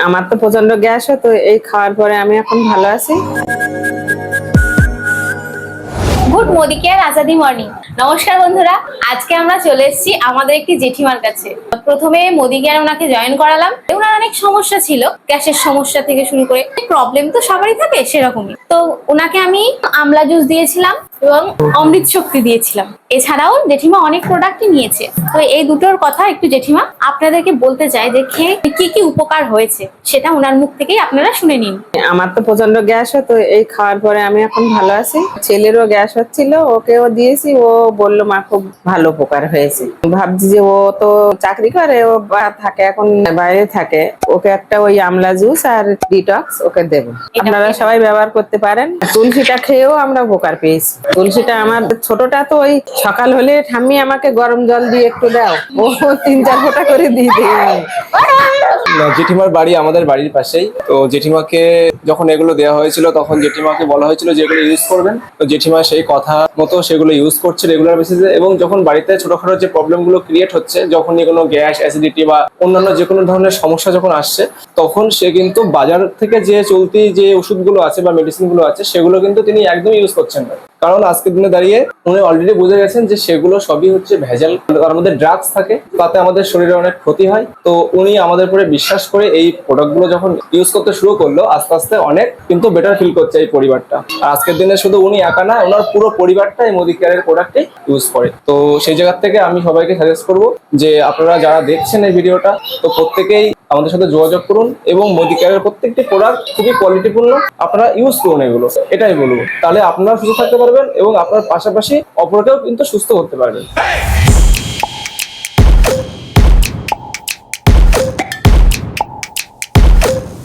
আমার তো প্রচন্ড গ্যাস হয়, তো এই খাওয়ার পরে আমি এখন ভালো আছি। Good Modi care Azadi morning. নমস্কার বন্ধুরা, আজকে আমরা চলে এসেছি আমাদের একটি জেঠিমার কাছে। প্রথমে মোদি কেয়ার ওনাকে জয়েন করালাম। ওনার অনেক সমস্যা ছিল, গ্যাসের সমস্যা থেকে শুরু করে প্রবলেম তো সবারই থাকে সেরকমই। তো ওনাকে আমি আমলা জুস দিয়েছিলাম এবং অমৃত শক্তি দিয়েছিলাম। এছাড়াও জেঠিমা অনেক প্রোডাক্টই নিয়েছে। তো এই দুটোর কথা একটু জেঠিমা আপনাদেরকে বলতে চাই যে খেয়ে কি কি উপকার হয়েছে, সেটা ওনার মুখ থেকেই আপনারা শুনে নিন। আমার তো প্রচন্ড গ্যাস হয়, তো এই খাওয়ার পরে আমি এখন ভালো আছি। ছেলেরও গ্যাস হচ্ছিল, ওকেও দিয়েছি, ও বললো মা খুব ভালো উপকার হয়েছে। ভাবছি যে ও তো চাকরি করে, ও থাকে এখন বাইরে থাকে, ওকে একটা ওই আমলা জুস আর ডিটক্স ওকে দেবো। আপনারা সবাই ব্যবহার করতে পারেন। তুলসীটা খেয়েও আমরা উপকার পেয়েছি। তুলসীটা আমার ছোটটা তো ওই সকাল হলে ঠাম্মি আমাকে গরম জল দিয়ে একটু দাও, ও 3-4 ফোঁটা করে দিয়ে দেয়। জেঠিমার বাড়ি আমাদের বাড়ির পাশেই। তো জেঠিমাকে যখন এগুলো দেওয়া হয়েছিল তখন জেঠিমাকে বলা হয়েছিল যে এগুলো ইউজ করবেন। তো জেঠিমা সেই কথা মতো সেগুলো ইউজ করছে রেগুলার বেসিসে। এবং যখন বাড়িতে ছোটখাটো যে প্রবলেম গুলো ক্রিয়েট হচ্ছে, যখনই কোনো গ্যাস, অ্যাসিডিটি বা অন্যান্য যে কোনো ধরনের সমস্যা যখন আসছে, তখন সে কিন্তু বাজার থেকে যে চলতি যে ওষুধগুলো আছে বা মেডিসিন গুলো আছে সেগুলো কিন্তু তিনি একদম ইউজ করছেন না। কারণ আজকের দিনে দাঁড়িয়ে উনি অলরেডি বুঝে গেছেন যে সেগুলো সবই হচ্ছে ভেজাল, তার মধ্যে ড্রাগস থাকে, তাতে আমাদের শরীরে অনেক ক্ষতি হয়। তো উনি আমাদের উপরে বিশ্বাস করে এই প্রোডাক্টগুলো যখন ইউজ করতে শুরু করলো, আস্তে আস্তে অনেক কিন্তু বেটার ফিল করছে এই পরিবারটা। আর আজকের দিনে শুধু উনি একা না, ওনার পুরো পরিবারটা এই মোদি কেয়ারের প্রোডাক্টে ইউজ করে। তো সেই জায়গা থেকে আমি সবাইকে সাজেস্ট করবো যে আপনারা যারা দেখছেন এই ভিডিওটা, তো প্রত্যেকেই আমাদের সাথে যোগাযোগ করুন এবং মোদি কেয়ারের প্রত্যেকটি প্রোডাক্ট খুবই কোয়ালিটিপূর্ণ, আপনারা ইউজ করুন এগুলো, এটাই বলবো। তাহলে আপনারা সুস্থ থাকতে পারবেন এবং আপনার পাশাপাশি অপরকেও কিন্তু সুস্থ করতে পারবেন।